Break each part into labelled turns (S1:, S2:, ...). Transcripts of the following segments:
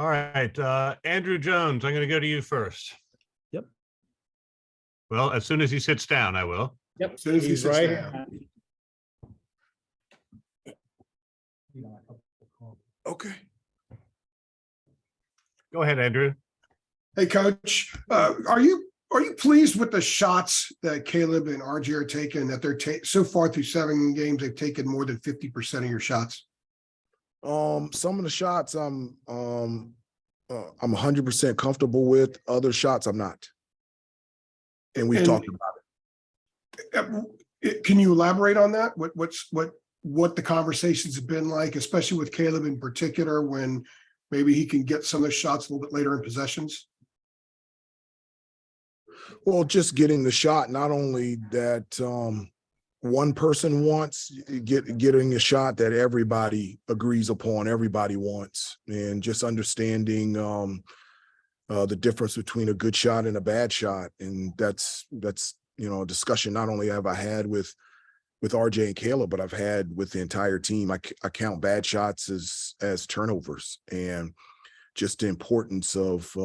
S1: All right, Andrew Jones, I'm going to go to you first.
S2: Yep.
S1: Well, as soon as he sits down, I will.
S2: Yep.
S3: As soon as he
S2: He's
S3: sits
S2: right.
S3: down. Okay.
S1: Go ahead, Andrew.
S3: Hey, Coach, are you pleased with the shots that Caleb and RJ are taking? That they're so far through 7 games, they've taken more than 50% of your shots.
S4: Some of the shots I'm 100% comfortable with. Other shots I'm not, and we've talked about
S3: it. Can you elaborate on that? What the conversations have been like, especially with Caleb in particular, when maybe he can get some of the shots a little bit later in possessions?
S4: Well, just getting the shot, not only that one person wants, getting a shot that everybody agrees upon, everybody wants, and just understanding the difference between a good shot and a bad shot. And that's a discussion not only have I had with RJ and Caleb, but I've had with the entire team. I count bad shots as turnovers, and just the importance of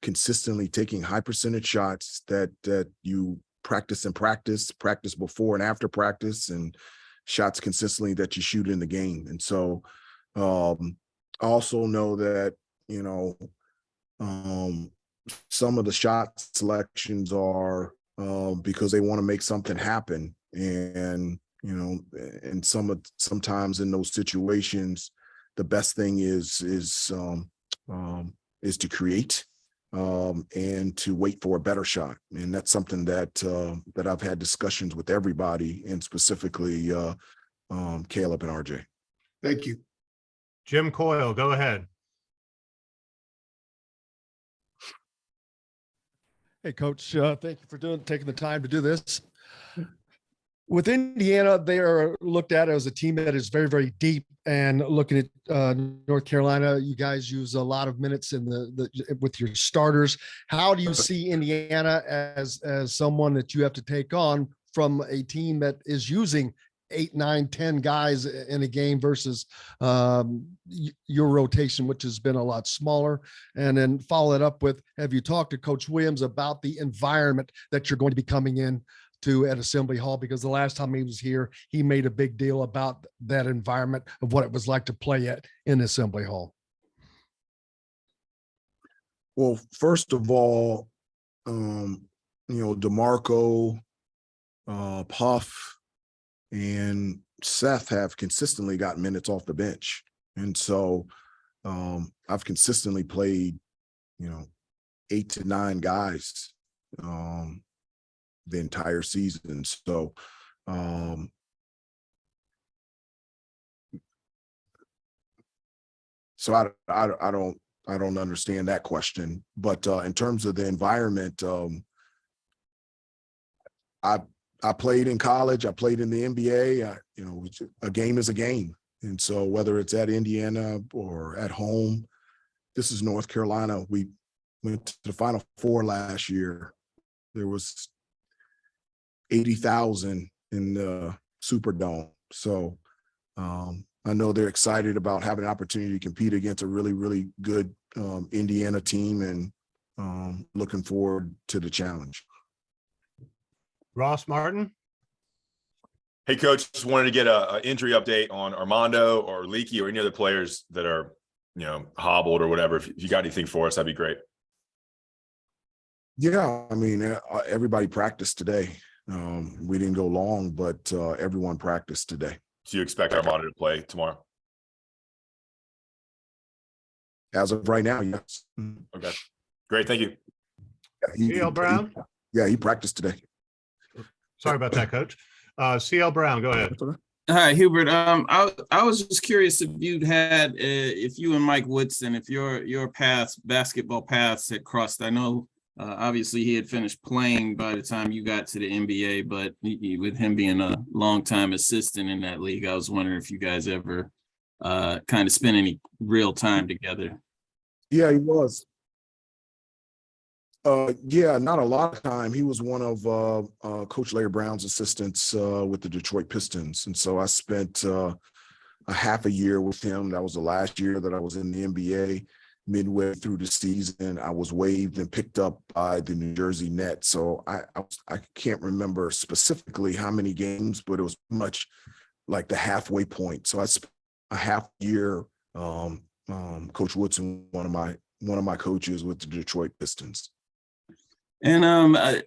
S4: consistently taking high percentage shots that you practice before and after practice, and shots consistently that you shoot in the game. And so I also know that, some of the shot selections are because they want to make something happen. And, and sometimes in those situations, the best thing is to create and to wait for a better shot. And that's something that I've had discussions with everybody, and specifically Caleb and RJ.
S3: Thank you.
S1: Jim Coyle, go ahead.
S5: Hey, Coach, thank you for taking the time to do this. With Indiana, they are looked at as a team that is very, very deep. And looking at North Carolina, you guys use a lot of minutes in with your starters. How do you see Indiana as someone that you have to take on from a team that is using 8, 9, 10 guys in a game versus your rotation, which has been a lot smaller? And then follow it up with, have you talked to Coach Williams about the environment that you're going to be coming in to at Assembly Hall? Because the last time he was here, he made a big deal about that environment of what it was like to play in Assembly Hall.
S4: Well, first of all, DeMarco, Puff, and Seth have consistently got minutes off the bench. And so I've consistently played, 8 to 9 guys the entire season. So I don't understand that question. But in terms of the environment, I played in college, I played in the NBA. A game is a game. And so whether it's at Indiana or at home, this is North Carolina. We went to the Final Four last year. There was 80,000 in the Superdome. So I know they're excited about having an opportunity to compete against a really, really good Indiana team, and looking forward to the challenge.
S1: Ross Martin.
S6: Hey, Coach, just wanted to get an injury update on Armando or Leaky or any other players that are, hobbled or whatever. If you got anything for us, that'd be great.
S4: Yeah, I mean, everybody practiced today. We didn't go long, but everyone practiced today.
S6: So you expect Armando to play tomorrow?
S4: As of right now, yes.
S6: Okay, great. Thank you.
S1: CL Brown.
S4: He practiced today.
S1: Sorry about that, Coach. CL Brown, go ahead.
S7: Hi, Hubert. I was just curious if if you and Mike Woodson, if your basketball paths had crossed. I know obviously he had finished playing by the time you got to the NBA, but with him being a longtime assistant in that league, I was wondering if you guys ever kind of spent any real time together.
S4: Yeah, he was. Not a lot of time. He was one of Coach Larry Brown's assistants with the Detroit Pistons. And so I spent a half a year with him. That was the last year that I was in the NBA. midway through the season, I was waived and picked up by the New Jersey Nets. So I can't remember specifically how many games, but it was much like the halfway point. So I spent a half year. Coach Woodson, one of my coaches with the Detroit Pistons.
S7: And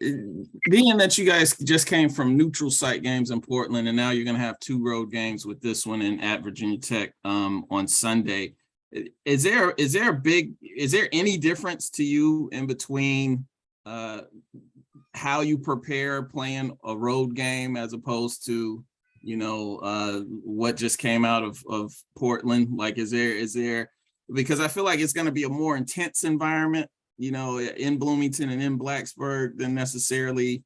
S7: being that you guys just came from neutral site games in Portland, and now you're going to have 2 road games with this one at Virginia Tech on Sunday. Is there any difference to you in between how you prepare playing a road game as opposed to, what just came out of Portland? Like, is there, because I feel like it's going to be a more intense environment, in Bloomington and in Blacksburg than necessarily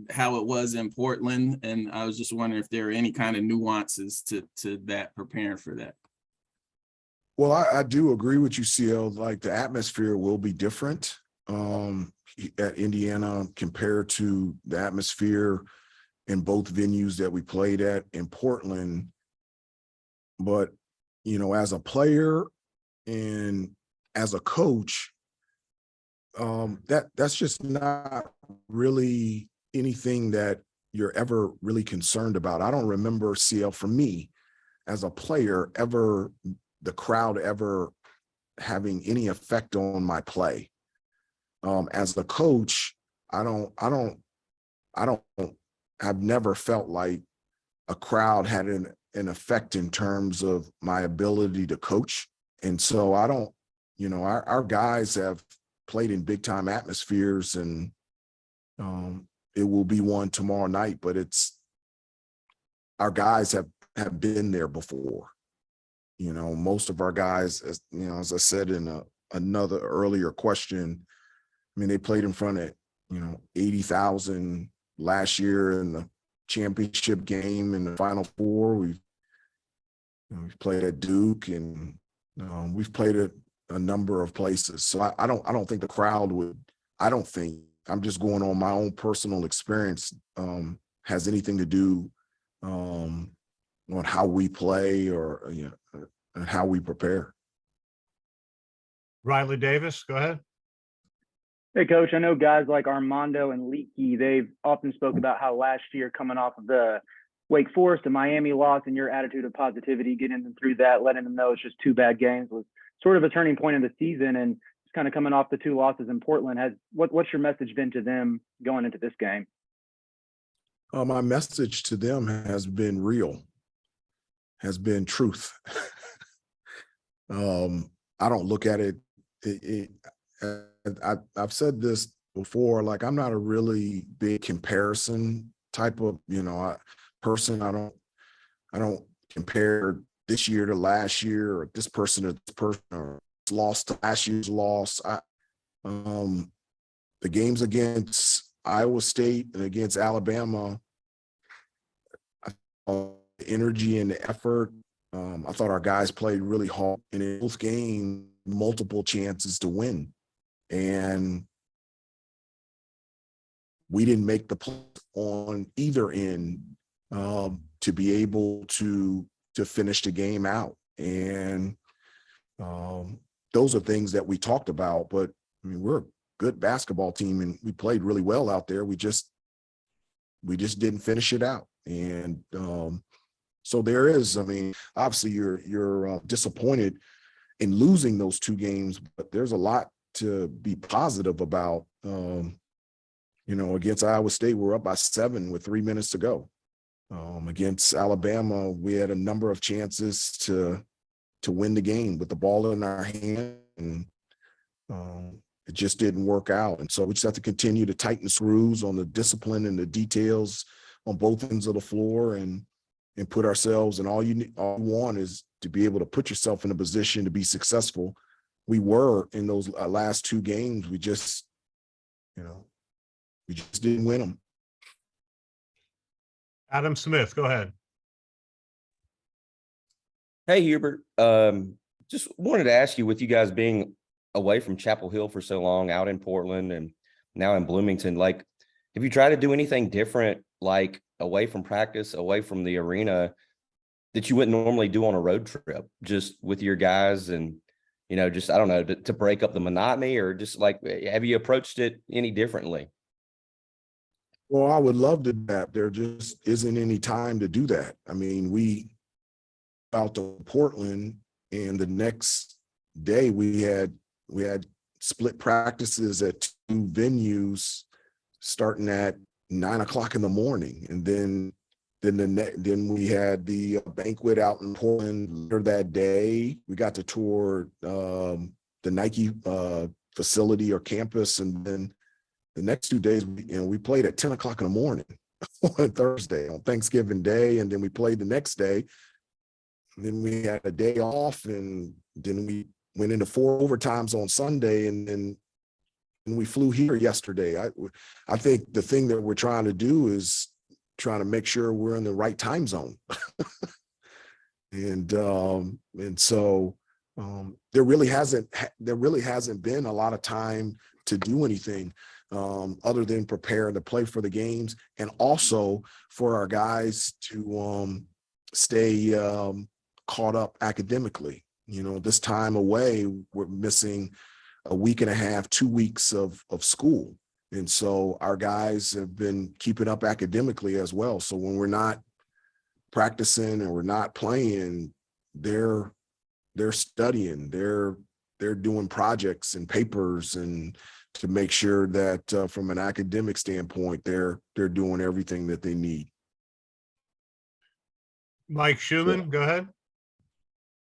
S7: how it was in Portland. And I was just wondering if there are any kind of nuances to that, preparing for that.
S4: Well, I do agree with you, CL. Like, the atmosphere will be different at Indiana compared to the atmosphere in both venues that we played at in Portland. But, as a player and as a coach, that's just not really anything that you're ever really concerned about. I don't remember, CL, for me as a player, the crowd ever having any effect on my play. As a coach, I've never felt like a crowd had an effect in terms of my ability to coach. And so our guys have played in big time atmospheres, and it will be one tomorrow night, but our guys have been there before. Most of our guys, as I said in another earlier question, they played in front of, 80,000 last year in the championship game in the Final Four. We've played at Duke, and we've played at a number of places. So I don't think the crowd would, I'm just going on my own personal experience, has anything to do on how we play or, and how we prepare.
S1: Riley Davis, go ahead.
S2: Hey, Coach, I know guys like Armando and Leaky, they've often spoke about how last year, coming off of the Wake Forest and Miami loss, and your attitude of positivity, getting them through that, letting them know it's just 2 bad games, was sort of a turning point in the season. And just kind of coming off the 2 losses in Portland, what's your message been to them going into this game?
S4: My message to them has been real, has been truth. I don't look at it. I've said this before, like, I'm not a really big comparison type of, person. I don't compare this year to last year, or this person to this person, or lost to last year's loss. The games against Iowa State and against Alabama, the energy and the effort. I thought our guys played really hard, and in both games, multiple chances to win. And we didn't make the play on either end to be able to finish the game out. And those are things that we talked about. But we're a good basketball team, and we played really well out there. We just didn't finish it out. And so there is, obviously you're disappointed in losing those 2 games, but there's a lot to be positive about. Against Iowa State, we're up by 7 with 3 minutes to go. Against Alabama, we had a number of chances to win the game with the ball in our hand, and it just didn't work out. And so we just have to continue to tighten the screws on the discipline and the details on both ends of the floor, and put ourselves, and all you want is to be able to put yourself in a position to be successful. We were in those last 2 games. We just didn't win them.
S1: Adam Smith, go ahead.
S8: Hey, Hubert. Just wanted to ask you, with you guys being away from Chapel Hill for so long, out in Portland and now in Bloomington, like, have you tried to do anything different, like away from practice, away from the arena, that you wouldn't normally do on a road trip, just with your guys? And, just, I don't know, to break up the monotony, or just like, have you approached it any differently?
S4: Well, I would love to do that. There just isn't any time to do that. I mean, we out to Portland, and the next day we had split practices at 2 venues starting at 9 o'clock in the morning. And then we had the banquet out in Portland later that day. We got to tour the Nike facility or campus. And then the next 2 days, we played at 10 o'clock in the morning on Thursday, on Thanksgiving Day. And then we played the next day. And then we had a day off, and then we went into 4 overtimes on Sunday, and then we flew here yesterday. I think the thing that we're trying to do is trying to make sure we're in the right time zone. And so there really hasn't been a lot of time to do anything other than prepare to play for the games, and also for our guys to stay caught up academically. This time away, we're missing a week and a half, 2 weeks of school. And so our guys have been keeping up academically as well. So when we're not practicing and we're not playing, they're studying, they're doing projects and papers, and to make sure that from an academic standpoint, they're doing everything that they need.
S1: Mike Schumann, go ahead.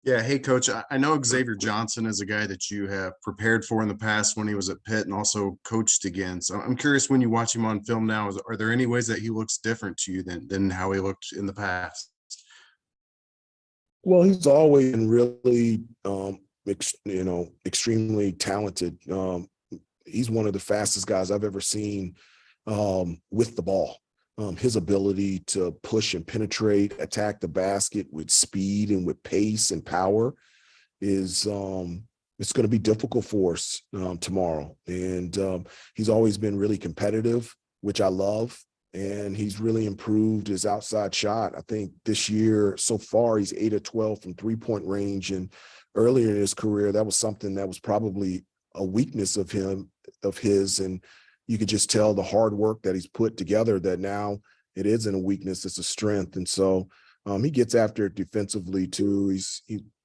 S9: Yeah. Hey, Coach, I know Xavier Johnson is a guy that you have prepared for in the past when he was at Pitt and also coached against. I'm curious, when you watch him on film now, are there any ways that he looks different to you than how he looked in the past?
S4: Well, he's always been really, extremely talented. He's one of the fastest guys I've ever seen with the ball. His ability to push and penetrate, attack the basket with speed and with pace and power is it's going to be difficult for us tomorrow. And he's always been really competitive, which I love. And he's really improved his outside shot. I think this year so far he's 8 of 12 from 3-point range. And earlier in his career, that was something that was probably a weakness of his. And you could just tell the hard work that he's put together, that now it isn't a weakness, it's a strength. And so he gets after it defensively too.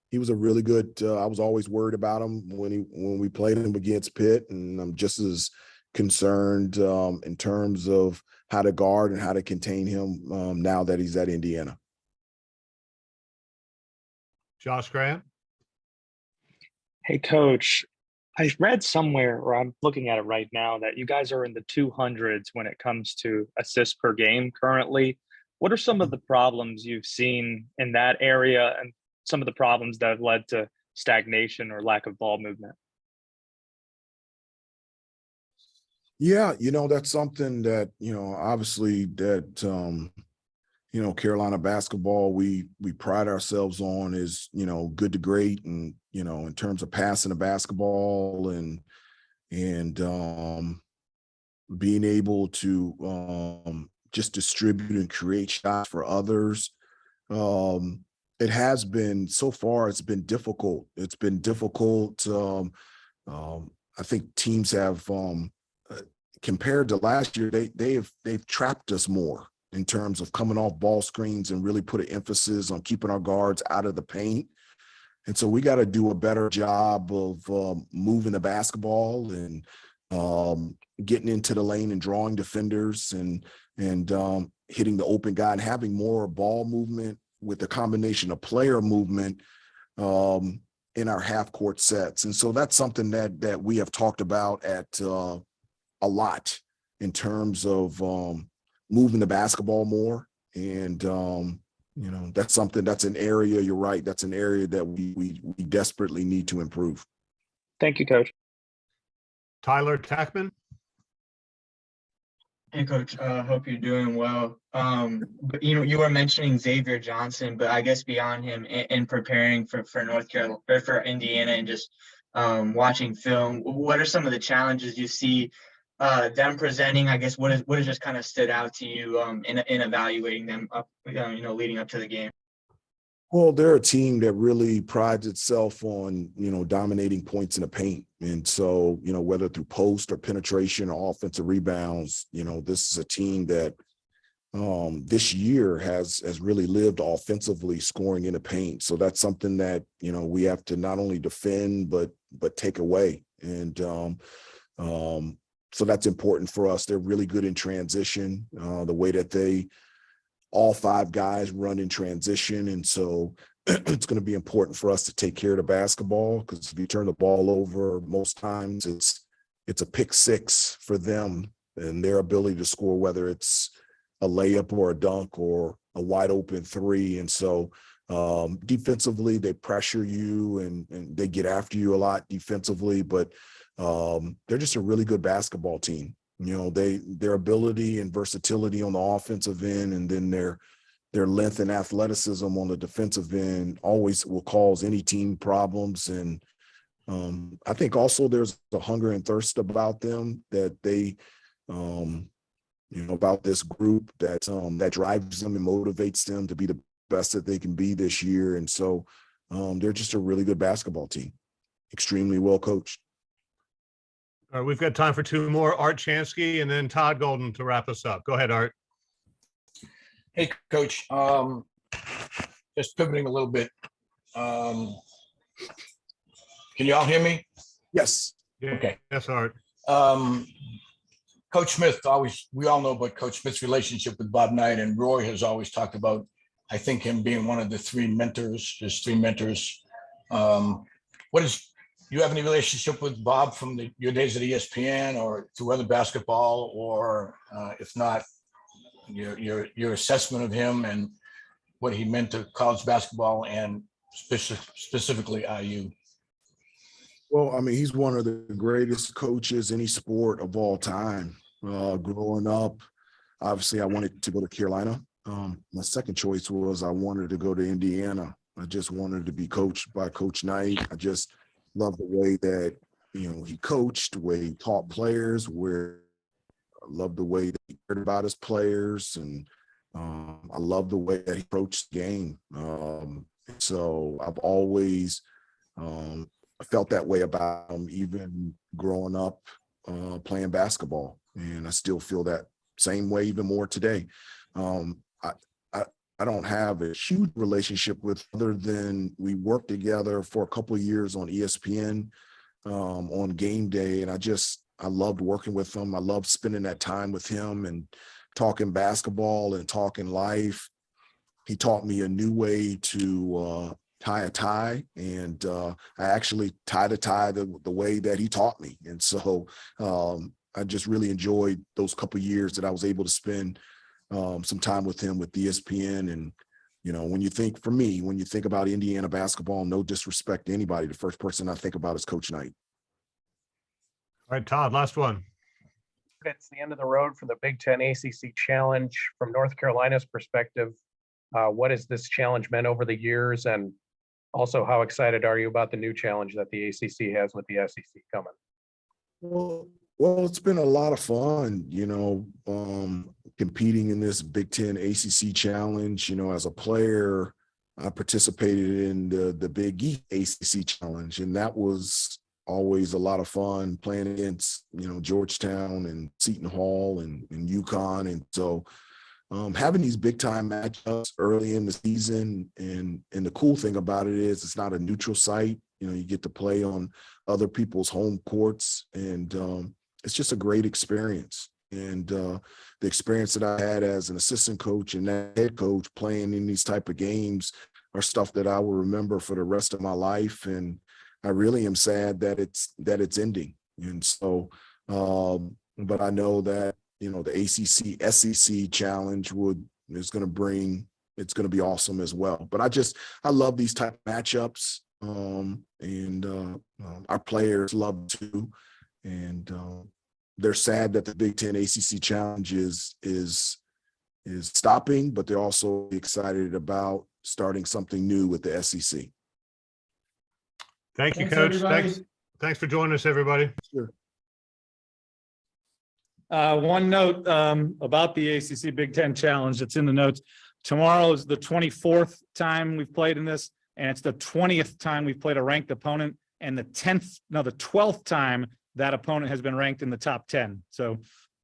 S4: He was a really good, I was always worried about him when we played him against Pitt, and I'm just as concerned in terms of how to guard and how to contain him now that he's at Indiana.
S1: Josh Grant.
S10: Hey, Coach, I read somewhere, or I'm looking at it right now, that you guys are in the 200s when it comes to assists per game currently. What are some of the problems you've seen in that area, and some of the problems that have led to stagnation or lack of ball movement?
S4: Yeah, that's something that, obviously that, Carolina basketball, we pride ourselves on is, good to great. And, in terms of passing the basketball and being able to just distribute and create shots for others. It has been, so far, it's been difficult. It's been difficult. I think teams have, compared to last year, they've trapped us more in terms of coming off ball screens and really put an emphasis on keeping our guards out of the paint. And so we got to do a better job of moving the basketball and getting into the lane and drawing defenders and hitting the open guy and having more ball movement with the combination of player movement in our half court sets. And so that's something that we have talked about at a lot in terms of moving the basketball more. And, that's an area, you're right, that's an area that we desperately need to improve.
S10: Thank you, Coach.
S1: Tyler Tackman.
S11: Hey, Coach, hope you're doing well. But you were mentioning Xavier Johnson, but I guess beyond him in preparing for North Carolina or for Indiana and just watching film, what are some of the challenges you see them presenting? I guess what has just kind of stood out to you in evaluating them up, leading up to the game?
S4: Well, they're a team that really prides itself on, dominating points in the paint. And so, whether through post or penetration or offensive rebounds, this is a team that this year has really lived offensively scoring in the paint. So that's something that, we have to not only defend, but take away. And so that's important for us. They're really good in transition, the way that all 5 guys run in transition. And so it's going to be important for us to take care of the basketball, because if you turn the ball over, most times it's a pick 6 for them and their ability to score, whether it's a layup or a dunk or a wide open 3. And so defensively, they pressure you and they get after you a lot defensively, but they're just a really good basketball team. Their ability and versatility on the offensive end, and then their length and athleticism on the defensive end always will cause any team problems. And I think also there's a hunger and thirst about them that they, about this group that drives them and motivates them to be the best that they can be this year. And so they're just a really good basketball team, extremely well coached.
S1: All right, we've got time for 2 more. Art Chansky and then Todd Golden to wrap us up. Go ahead, Art.
S12: Hey, Coach. Just pivoting a little bit. Can you all hear me?
S4: Yes.
S1: Yeah.
S12: Okay.
S1: Yes, Art.
S12: Coach Smith, we all know about Coach Smith's relationship with Bob Knight, and Roy has always talked about, I think, him being one of the 3 mentors, his 3 mentors. Do you have any relationship with Bob from your days at ESPN or through other basketball, or if not, your assessment of him and what he meant to college basketball and specifically IU?
S4: Well, I mean, he's one of the greatest coaches any sport of all time. Growing up, obviously, I wanted to go to Carolina. My second choice was I wanted to go to Indiana. I just wanted to be coached by Coach Knight. I just love the way that, he coached, the way he taught players, I love the way that he cared about his players. And I love the way that he approached the game. So I've always felt that way about him, even growing up playing basketball. And I still feel that same way, even more today. I don't have a huge relationship with, other than we worked together for a couple of years on ESPN on game day. And I loved working with him. I loved spending that time with him and talking basketball and talking life. He taught me a new way to tie a tie. And I actually tied a tie the way that he taught me. And so I just really enjoyed those couple of years that I was able to spend some time with him with ESPN. And, when you think about Indiana basketball, no disrespect to anybody, the first person I think about is Coach Knight.
S1: All right, Todd, last one.
S13: It's the end of the road for the Big Ten ACC Challenge. From North Carolina's perspective, what has this challenge meant over the years? And also, how excited are you about the new challenge that the ACC has with the SEC coming?
S4: Well, it's been a lot of fun, competing in this Big Ten ACC Challenge. As a player, I participated in the Big East ACC Challenge, and that was always a lot of fun, playing against, Georgetown and Seton Hall and UConn. And so having these big time matchups early in the season, and the cool thing about it is it's not a neutral site. You get to play on other people's home courts, and it's just a great experience. And the experience that I had as an assistant coach and that head coach playing in these type of games are stuff that I will remember for the rest of my life. And I really am sad that it's ending. And so, but I know that, the ACC SEC challenge it's going to be awesome as well. But I love these type of matchups. And our players love too. And they're sad that the Big Ten ACC Challenge is stopping, but they're also excited about starting something new with the SEC.
S1: Thank you,
S3: Thanks,
S1: Coach.
S3: everybody.
S1: Thanks for joining us, everybody.
S4: Sure.
S14: One note about the ACC Big Ten Challenge that's in the notes. Tomorrow is the 24th time we've played in this, and it's the 20th time we've played a ranked opponent, and the 12th time that opponent has been ranked in the top 10. So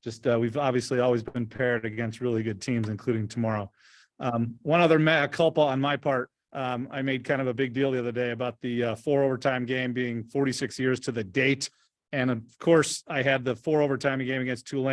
S14: just we've obviously always been paired against really good teams, including tomorrow. One other mea culpa on my part. I made kind of a big deal the other day about the 4 overtime game being 46 years to the date. And of course, I had the 4 overtime game against Tulane